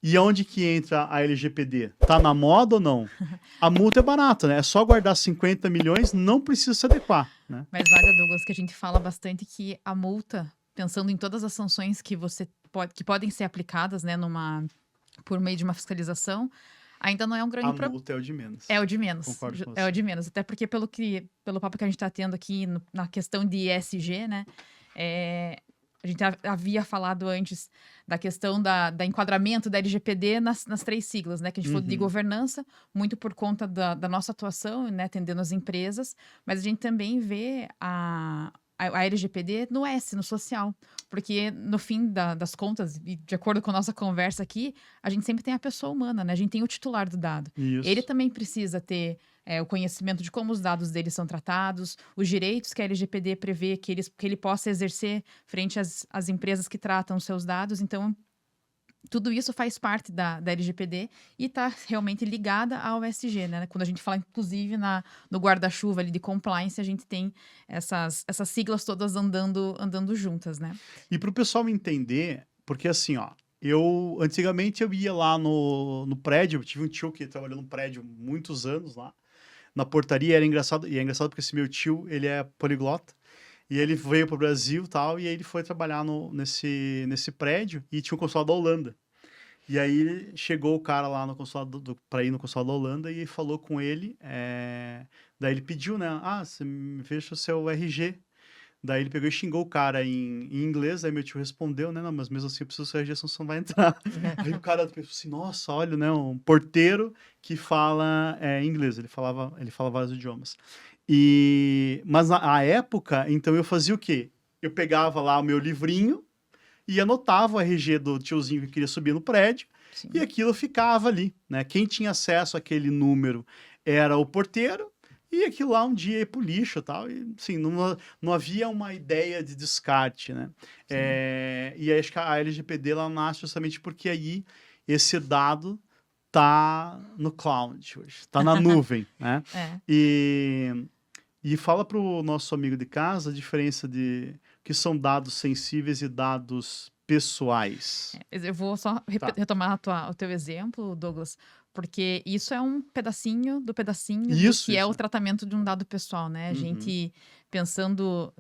E onde que entra a LGPD? Tá na moda ou não? A multa é barata, né? É só guardar 50 milhões, não precisa se adequar, né? Mas olha, Douglas, que a gente fala bastante que a multa, pensando em todas as sanções que que podem ser aplicadas, né, por meio de uma fiscalização, ainda não é um grande A problema. multa é o de menos. É o de menos. Concordo com É o você. de menos. Até porque, pelo papo que a gente está tendo aqui na questão de ESG, né? é, a gente havia falado antes da questão da enquadramento da LGPD nas três siglas, né? Que a gente falou de Uhum. governança, muito por conta da nossa atuação, né? Atendendo as empresas, mas a gente também vê a LGPD no S, no social. Porque, no fim das contas, e de acordo com a nossa conversa aqui, a gente sempre tem a pessoa humana, né? A gente tem o titular do dado. Ele Isso. também precisa ter o conhecimento de como os dados dele são tratados, os direitos que a LGPD prevê que ele possa exercer frente às empresas que tratam os seus dados. Então, tudo isso faz parte da LGPD e está realmente ligada ao ESG, né? Quando a gente fala, inclusive, no guarda-chuva ali de compliance, a gente tem essas siglas todas andando juntas, né? E para o pessoal entender, porque assim, ó, antigamente eu ia lá no prédio, eu tive um tio que trabalhou no prédio muitos anos lá, na portaria, era engraçado, e é engraçado porque esse meu tio, ele é poliglota, e ele veio para o Brasil e tal, e aí ele foi trabalhar nesse prédio, e tinha um consulado da Holanda. E aí chegou o cara lá no consulado, para ir no consulado da Holanda, e falou com ele, daí ele pediu, né, você me veja o seu RG. Daí ele pegou e xingou o cara em inglês, aí meu tio respondeu, né, não, mas mesmo assim eu preciso ser a senão você não vai entrar. Aí o cara pensou assim, nossa, olha, né, um porteiro que fala inglês, ele fala vários idiomas. Mas na época, então eu fazia o quê? Eu pegava lá o meu livrinho e anotava o RG do tiozinho que queria subir no prédio, Sim. e aquilo ficava ali, né? Quem tinha acesso àquele número era o porteiro, e aquilo lá um dia ia pro lixo e tal, e assim, não havia uma ideia de descarte, né? E aí acho que a LGPD ela nasce justamente porque aí esse dado tá no cloud hoje, tá na nuvem, né? É. E fala para o nosso amigo de casa a diferença de que são dados sensíveis e dados pessoais. Eu vou só Tá. retomar o teu exemplo, Douglas, porque isso é um pedacinho do pedacinho do Isso, que é o isso. tratamento de um dado pessoal, né? A Uhum. gente pensando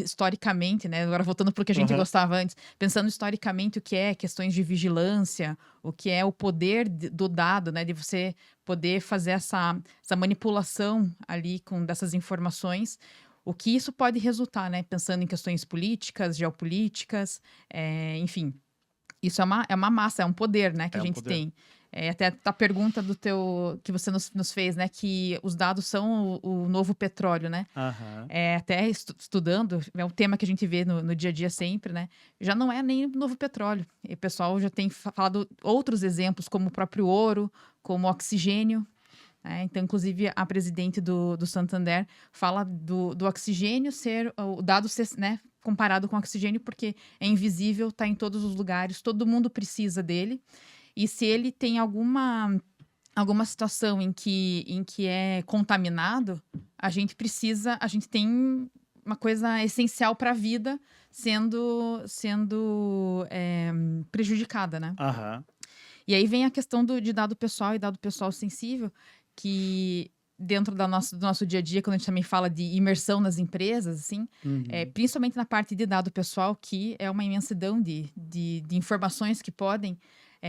historicamente, né? Agora voltando para o que a gente Aham. gostava antes, pensando historicamente o que é questões de vigilância, o que é o poder do dado, né? De você poder fazer essa manipulação ali dessas informações. O que isso pode resultar, né? Pensando em questões políticas, geopolíticas, enfim. Isso é uma massa, é um poder, né, que a É um gente poder. tem. Até a pergunta que você nos fez, né, que os dados são o novo petróleo, né? Aham. Até estudando, é um tema que a gente vê no dia a dia sempre, né? Já não é nem o novo petróleo. E o pessoal já tem falado outros exemplos, como o próprio ouro, como o oxigênio. Então, inclusive, a presidente do Santander fala do oxigênio ser, o dado ser, né, comparado com oxigênio, porque é invisível, está em todos os lugares, todo mundo precisa dele. E se ele tem alguma situação em que é contaminado, a gente tem uma coisa essencial para a vida sendo prejudicada, né? Aham. E aí vem a questão de dado pessoal e dado pessoal sensível, que dentro do nosso dia a dia, quando a gente também fala de imersão nas empresas, assim, Uhum. principalmente na parte de dado pessoal, que é uma imensidão de informações que podem,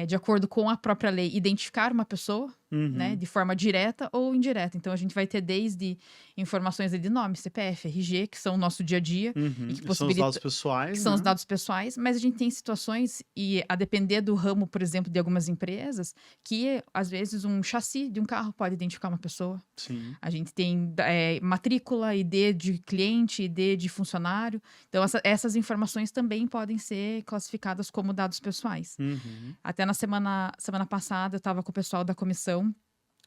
de acordo com a própria lei, identificar uma pessoa, né, Uhum. de forma direta ou indireta. Então, a gente vai ter desde informações de nome, CPF, RG, que são o nosso dia a dia e Uhum. que E são os dados possibilita que pessoais, são os né? dados pessoais, mas a gente tem situações, e a depender do ramo, por exemplo, de algumas empresas, que às vezes um chassi de um carro pode identificar uma pessoa. Sim. A gente tem matrícula, ID de cliente, ID de funcionário. Então, essas informações também podem ser classificadas como dados pessoais. Uhum. Até na semana passada, eu estava com o pessoal da comissão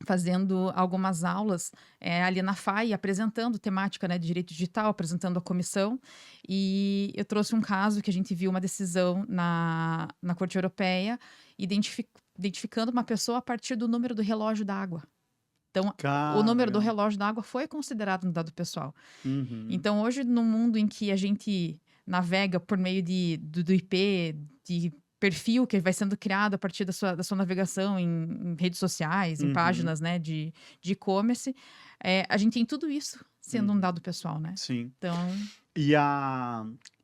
fazendo algumas aulas ali na FAI, apresentando temática, né, de direito digital, apresentando a comissão. E eu trouxe um caso que a gente viu uma decisão na Corte Europeia, identificando uma pessoa a partir do número do relógio da água. Então, o Cara, número do legal. relógio da água foi considerado no dado pessoal. Uhum. Então, hoje, no mundo em que a gente navega por meio do IP, de perfil que vai sendo criado a partir da sua navegação em redes sociais, em páginas, né, de e-commerce. A gente tem tudo isso sendo um dado pessoal, né? Sim. Então, E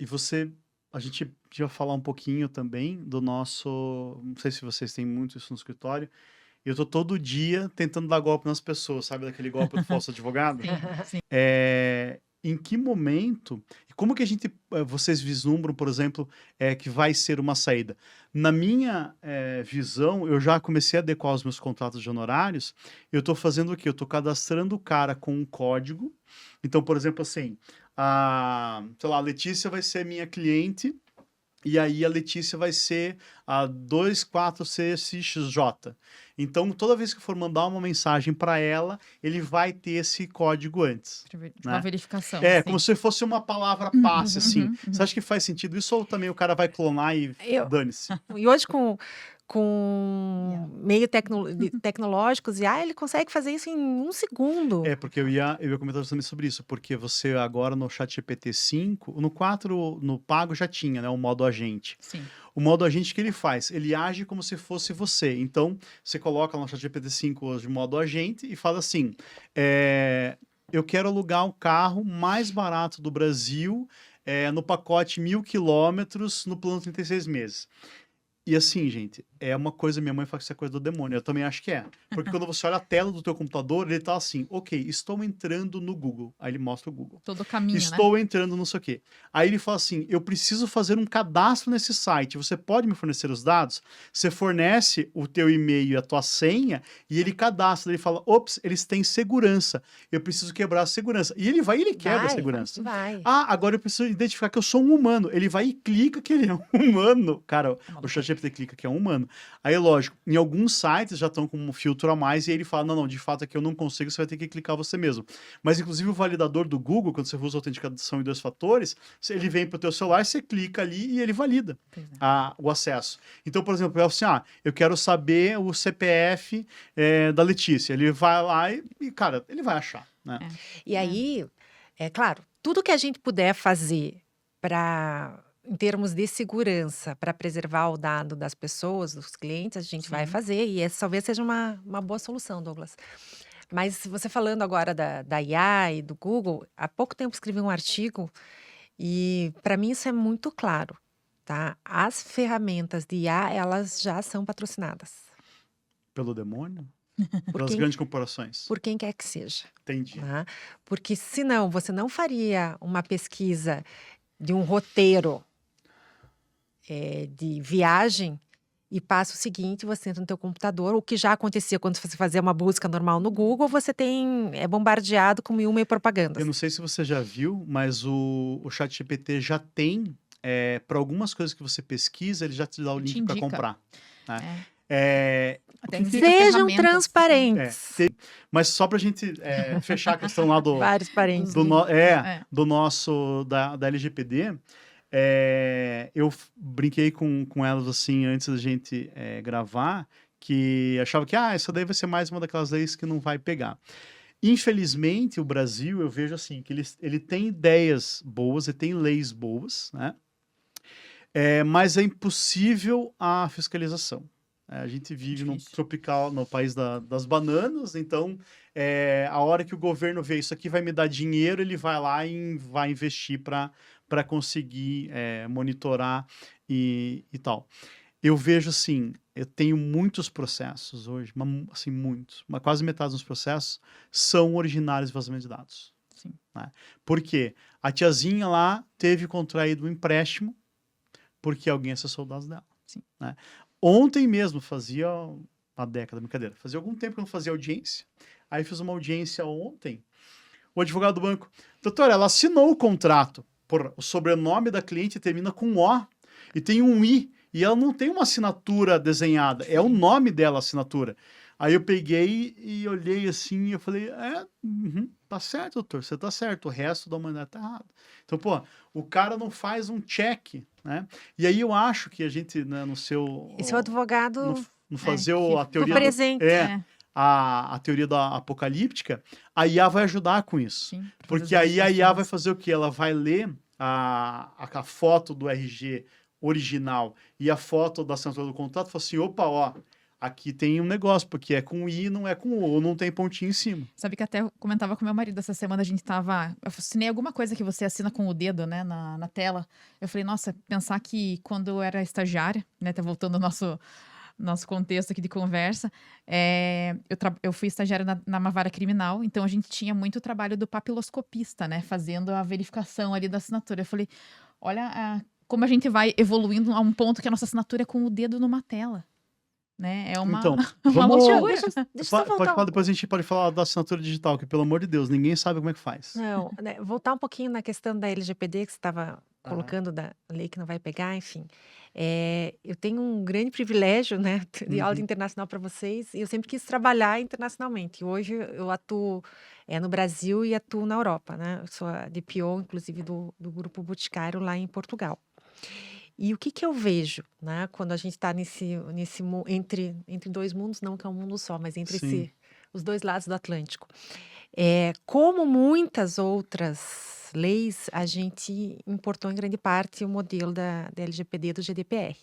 você, a gente já falar um pouquinho também do nosso, não sei se vocês têm muito isso no escritório, eu tô todo dia tentando dar golpe nas pessoas, sabe daquele golpe do falso advogado? sim. Em que momento, e como que vocês vislumbram, por exemplo, que vai ser uma saída? Na minha visão, eu já comecei a adequar os meus contratos de honorários, eu tô fazendo o quê? Eu tô cadastrando o cara com um código. Então, por exemplo, assim, sei lá, a Letícia vai ser minha cliente, e aí a Letícia vai ser a 24CXJ. Então, toda vez que eu for mandar uma mensagem para ela, ele vai ter esse código antes. Uma Né? verificação. Como se fosse uma palavra passe, assim. Você acha que faz sentido isso ou também o cara vai clonar e dane-se? E hoje com meio tecnológicos, ele consegue fazer isso em 1 segundo. Porque eu ia comentar também sobre isso, porque você agora no ChatGPT 5, no 4, no pago já tinha, né, o modo agente. Sim. O modo agente que ele faz? Ele age como se fosse você. Então, você coloca no ChatGPT 5 hoje o modo agente e fala assim, eu quero alugar o carro mais barato do Brasil, no pacote 1.000 quilômetros, no plano 36 meses. E assim, gente, é uma coisa, minha mãe fala que isso é coisa do demônio, eu também acho que é. Porque quando você olha a tela do teu computador, ele tá assim, ok, estou entrando no Google. Aí ele mostra o Google. Todo o caminho, Estou né? entrando não sei o quê. Aí ele fala assim, eu preciso fazer um cadastro nesse site, você pode me fornecer os dados? Você fornece o teu e-mail e a tua senha, e ele cadastra, ele fala, ops, eles têm segurança, eu preciso quebrar a segurança. E ele vai e ele quebra a segurança. Vai. Agora eu preciso identificar que eu sou um humano. Ele vai e clica que ele é um humano. Cara, o ChatGPT clica que é um humano. Aí, lógico, em alguns sites já estão com um filtro a mais e aí ele fala, não, de fato aqui eu não consigo, você vai ter que clicar você mesmo. Mas, inclusive, o validador do Google, quando você usa autenticação em 2 fatores, ele vem para o teu celular, você clica ali e ele valida o acesso. Então, por exemplo, eu assim, eu quero saber o CPF da Letícia. Ele vai lá e, cara, ele vai achar, né? E aí, claro, tudo que a gente puder fazer em termos de segurança, para preservar o dado das pessoas, dos clientes, a gente vai fazer. E essa talvez seja uma boa solução, Douglas. Mas você falando agora da IA e do Google, há pouco tempo escrevi um artigo e para mim isso é muito claro, tá? As ferramentas de IA, elas já são patrocinadas. Pelo demônio? Por Pelas grandes corporações? Por quem quer que seja. Entendi. Tá? Porque senão você não faria uma pesquisa de um roteiro de viagem e passa o seguinte, você entra no teu computador, o que já acontecia quando você fazia uma busca normal no Google, você é bombardeado com 1000 propagandas. Eu não sei se você já viu, mas o ChatGPT já tem, para algumas coisas que você pesquisa, ele já te dá o link para comprar. Né? Sejam transparentes. Mas só para a gente fechar a questão lá Vários parentes. Da LGPD, eu brinquei com elas assim antes da gente gravar, que achava que essa daí vai ser mais uma daquelas leis que não vai pegar. Infelizmente, o Brasil, eu vejo assim, que ele tem ideias boas, ele tem leis boas, né? Mas é impossível a fiscalização. A gente vive no país das bananas, então a hora que o governo vê isso aqui vai me dar dinheiro, ele vai lá e vai investir para conseguir monitorar e tal. Eu vejo assim, eu tenho muitos processos hoje, assim, muitos, mas quase metade dos processos são originários de vazamento de dados. Sim. Né? Por quê? A tiazinha lá teve contraído um empréstimo porque alguém acessou os dados dela. Sim. Né? Ontem mesmo, fazia uma década, brincadeira, fazia algum tempo que eu não fazia audiência, aí fiz uma audiência ontem, o advogado do banco, doutora, ela assinou o contrato, o sobrenome da cliente termina com O, e tem um I, e ela não tem uma assinatura desenhada, é o nome dela a assinatura. Aí eu peguei e olhei assim, e eu falei, tá certo, doutor, você tá certo, o resto da humanidade tá errado. Então, o cara não faz um check, né? E aí eu acho que a gente, né, no seu... E seu advogado... No fazer a teoria... presente. A teoria da apocalíptica, a IA vai ajudar com isso. Sim, porque aí a IA vai fazer o quê? Ela vai ler a foto do RG original e a foto da assinatura do contrato, fala assim, opa, ó, aqui tem um negócio, porque é com I, não é com O, ou não tem pontinho em cima. Sabe que até eu comentava com meu marido essa semana, a gente tava. Eu assinei alguma coisa que você assina com o dedo, né, na tela. Eu falei, nossa, pensar que quando eu era estagiária, né, tá voltando ao nosso contexto aqui de conversa, eu fui estagiária na vara criminal, então a gente tinha muito trabalho do papiloscopista, né, fazendo a verificação ali da assinatura. Eu falei, olha como a gente vai evoluindo a um ponto que a nossa assinatura é com o dedo numa tela, né? É uma, Então, uma vamos... loucura. Deixa eu só Pode voltar. falar, depois a gente pode falar da assinatura digital, que pelo amor de Deus, ninguém sabe como é que faz. Não, né, voltar um pouquinho na questão da LGPD que você estava colocando, da lei que não vai pegar, enfim. Eu tenho um grande privilégio, né, de aula Uhum. internacional para vocês, e eu sempre quis trabalhar internacionalmente. Hoje eu atuo no Brasil e atuo na Europa, né? Eu sou a DPO, inclusive, do Grupo Boticário lá em Portugal. E o que eu vejo, né, quando a gente está entre dois mundos, não que é um mundo só, mas entre Sim. os dois lados do Atlântico. Como muitas outras leis, a gente importou em grande parte o modelo da LGPD do GDPR.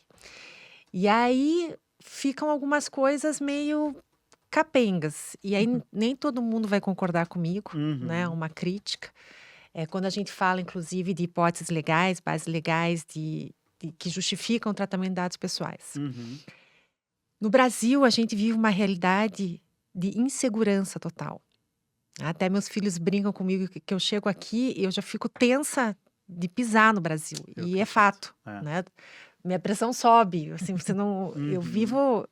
E aí ficam algumas coisas meio capengas. E aí nem todo mundo vai concordar comigo, né? Uhum. Uma crítica. Quando a gente fala, inclusive, de hipóteses legais, bases legais que justificam o tratamento de dados pessoais. Uhum. No Brasil, a gente vive uma realidade de insegurança total. Até meus filhos brincam comigo que eu chego aqui e eu já fico tensa de pisar no Brasil. Eu E é acredito. fato, É. né? Minha pressão sobe. Assim, você não. Eu Uhum. vivo,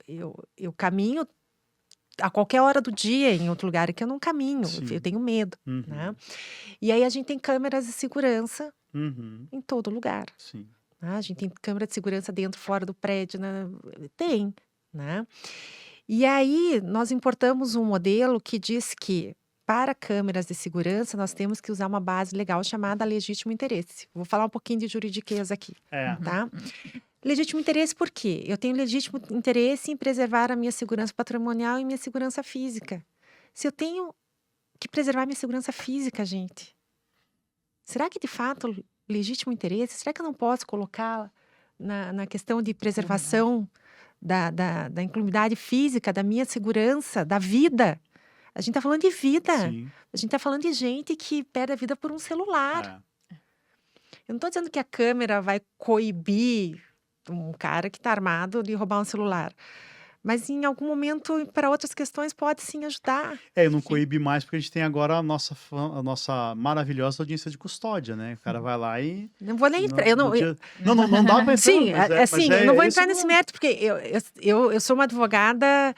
eu caminho a qualquer hora do dia em outro lugar que eu não caminho. Sim. Eu tenho medo, Uhum. né? E aí a gente tem câmeras de segurança Uhum. em todo lugar. Sim. A gente tem câmera de segurança dentro, fora do prédio, né? Tem, né? E aí nós importamos um modelo que diz que para câmeras de segurança nós temos que usar uma base legal chamada legítimo interesse. Vou falar um pouquinho de juridiquês aqui, tá? Legítimo interesse por quê? Eu tenho legítimo interesse em preservar a minha segurança patrimonial e minha segurança física. Se eu tenho que preservar minha segurança física, gente, será que de fato legítimo interesse? Será que eu não posso colocar na questão de preservação da incolumidade física, da minha segurança, da vida? A gente está falando de vida. Sim. A gente está falando de gente que perde a vida por um celular. Eu não estou dizendo que a câmera vai coibir um cara que está armado de roubar um celular. Mas em algum momento, para outras questões, pode sim ajudar. Eu não coíbe mais porque a gente tem agora a nossa maravilhosa audiência de custódia, né? O cara vai lá e... Não vou nem entrar. Não dá pra entrar. Sim, mas eu não vou entrar esse nesse mérito, porque eu sou uma advogada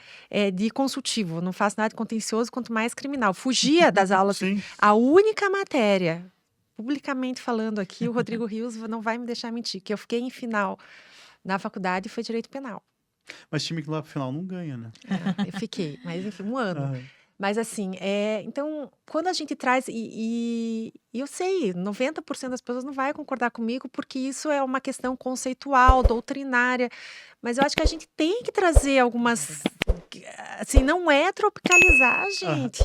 de consultivo, não faço nada de contencioso, quanto mais criminal. Fugia das aulas. Sim. A única matéria, publicamente falando aqui, o Rodrigo Rios não vai me deixar mentir, que eu fiquei em final na faculdade foi Direito Penal. Mas time que lá pro final não ganha, né? Eu fiquei, mas enfim, um ano. Mas assim, então, quando a gente traz, e eu sei, 90% das pessoas não vai concordar comigo, porque isso é uma questão conceitual, doutrinária, mas eu acho que a gente tem que trazer algumas, assim, não é tropicalizar, gente.